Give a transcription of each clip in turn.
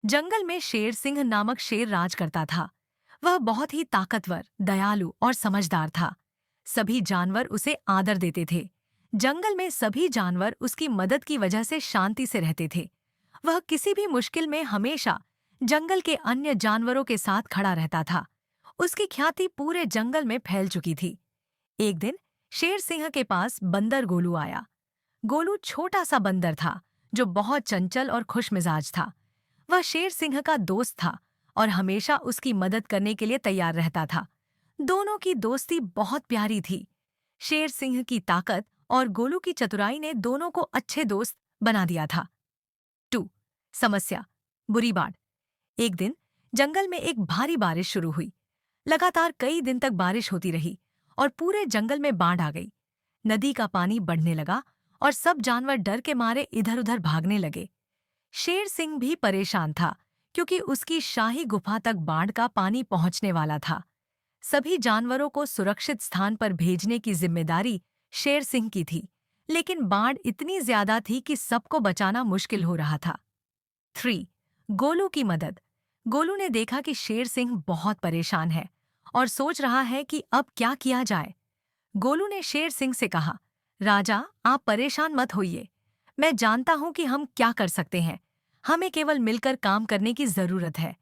जंगल में शेर सिंह नामक शेर राज करता था। वह बहुत ही ताकतवर, दयालु और समझदार था। सभी जानवर उसे आदर देते थे। जंगल में सभी जानवर उसकी मदद की वजह से शांति से रहते थे। वह किसी भी मुश्किल में हमेशा जंगल के अन्य जानवरों के साथ खड़ा रहता था। उसकी ख्याति पूरे जंगल में फैल चुकी थी। एक दिन शेर सिंह के पास बंदर गोलू आया। गोलू छोटा सा बंदर था जो बहुत चंचल और खुशमिजाज था। वह शेर सिंह का दोस्त था और हमेशा उसकी मदद करने के लिए तैयार रहता था। दोनों की दोस्ती बहुत प्यारी थी। शेर सिंह की ताकत और गोलू की चतुराई ने दोनों को अच्छे दोस्त बना दिया था। 2. समस्या, बुरी बाढ़। एक दिन जंगल में एक भारी बारिश शुरू हुई। लगातार कई दिन तक बारिश होती रही और पूरे जंगल में बाढ़ आ गई। नदी का पानी बढ़ने लगा और सब जानवर डर के मारे इधर-उधर भागने लगे। शेर सिंह भी परेशान था क्योंकि उसकी शाही गुफा तक बाढ़ का पानी पहुंचने वाला था। सभी जानवरों को सुरक्षित स्थान पर भेजने की जिम्मेदारी शेर सिंह की थी, लेकिन बाढ़ इतनी ज्यादा थी कि सबको बचाना मुश्किल हो रहा था। 3. गोलू की मदद। गोलू ने देखा कि शेर सिंह बहुत परेशान है और सोच रहा है कि अब क्या किया जाए। गोलू ने शेर सिंह से कहा, राजा, आप परेशान मत होइए। मैं जानता हूं कि हम क्या कर सकते हैं। हमें केवल मिलकर काम करने की जरूरत है।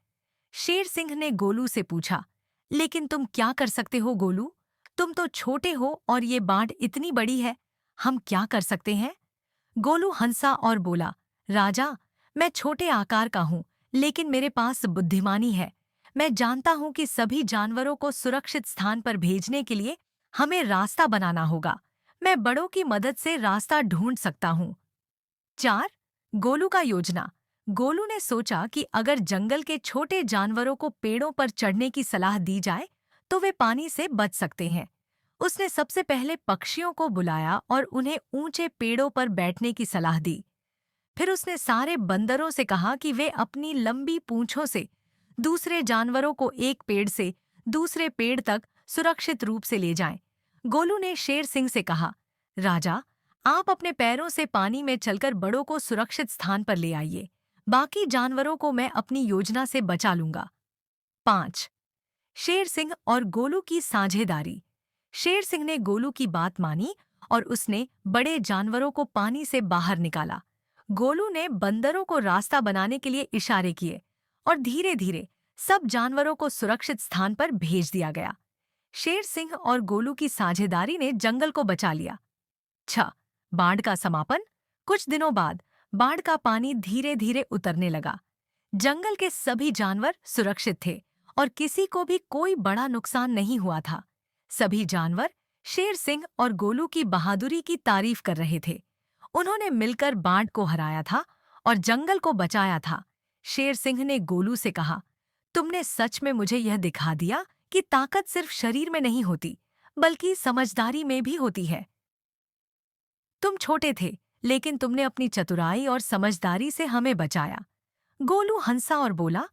शेर सिंह ने गोलू से पूछा, लेकिन तुम क्या कर सकते हो गोलू? तुम तो छोटे हो और ये बाढ़ इतनी बड़ी है। हम क्या कर सकते हैं? गोलू हंसा और बोला, राजा, मैं छोटे आकार का हूं, लेकिन मेरे पास बुद्धिमानी है। मैं जानता हूं कि सभी जानवरों को सुरक्षित स्थान पर भेजने के लिए हमें रास्ता बनाना होगा। मैं बड़ों की मदद से रास्ता ढूंढ सकता हूं। 4. गोलू का योजना। गोलू ने सोचा कि अगर जंगल के छोटे जानवरों को पेड़ों पर चढ़ने की सलाह दी जाए, तो वे पानी से बच सकते हैं। उसने सबसे पहले पक्षियों को बुलाया और उन्हें ऊंचे पेड़ों पर बैठने की सलाह दी। फिर उसने सारे बंदरों से कहा कि वे अपनी लंबी पूंछों से दूसरे जानवरों को एक पेड़ से दूसरे पेड़ तक सुरक्षित रूप से ले जाएं। गोलू ने शेर सिंह से कहा, राजा, आप अपने पैरों से पानी में चलकर बड़ों को सुरक्षित स्थान पर ले आइए। बाकी जानवरों को मैं अपनी योजना से बचा लूंगा। 5. शेर सिंह और गोलू की साझेदारी। शेर सिंह ने गोलू की बात मानी और उसने बड़े जानवरों को पानी से बाहर निकाला। गोलू ने बंदरों को रास्ता बनाने के लिए इशारे किए और धीरे धीरे सब जानवरों को सुरक्षित स्थान पर भेज दिया गया। शेर सिंह और गोलू की साझेदारी ने जंगल को बचा लिया। 6. बाढ़ का समापन। कुछ दिनों बाद बाढ़ का पानी धीरे धीरे उतरने लगा। जंगल के सभी जानवर सुरक्षित थे और किसी को भी कोई बड़ा नुकसान नहीं हुआ था। सभी जानवर शेर सिंह और गोलू की बहादुरी की तारीफ कर रहे थे। उन्होंने मिलकर बाढ़ को हराया था और जंगल को बचाया था। शेर सिंह ने गोलू से कहा, तुमने सच में मुझे यह दिखा दिया कि ताकत सिर्फ शरीर में नहीं होती, बल्कि समझदारी में भी होती है। तुम छोटे थे, लेकिन तुमने अपनी चतुराई और समझदारी से हमें बचाया। गोलू हंसा और बोला,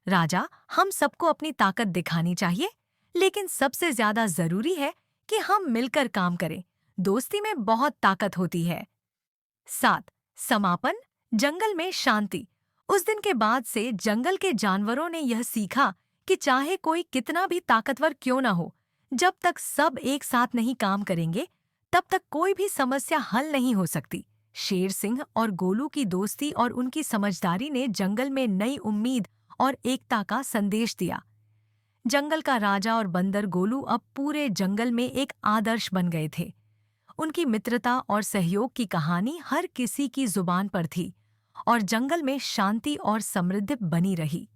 राजा, हम सबको अपनी ताकत दिखानी चाहिए, लेकिन सबसे ज्यादा जरूरी है कि हम मिलकर काम करें। दोस्ती में बहुत ताकत होती है। 7. समापन। जंगल में शांति। उस दिन के बाद से जंगल के जानवरों ने यह सीखा कि चाहे कोई कितना भी ताकतवर क्यों न हो, जब तक सब एक साथ नहीं काम करेंगे, तब तक कोई भी समस्या हल नहीं हो सकती। शेर सिंह और गोलू की दोस्ती और उनकी समझदारी ने जंगल में नई उम्मीद और एकता का संदेश दिया। जंगल का राजा और बंदर गोलू अब पूरे जंगल में एक आदर्श बन गए थे। उनकी मित्रता और सहयोग की कहानी हर किसी की जुबान पर थी और जंगल में शांति और समृद्धि बनी रही।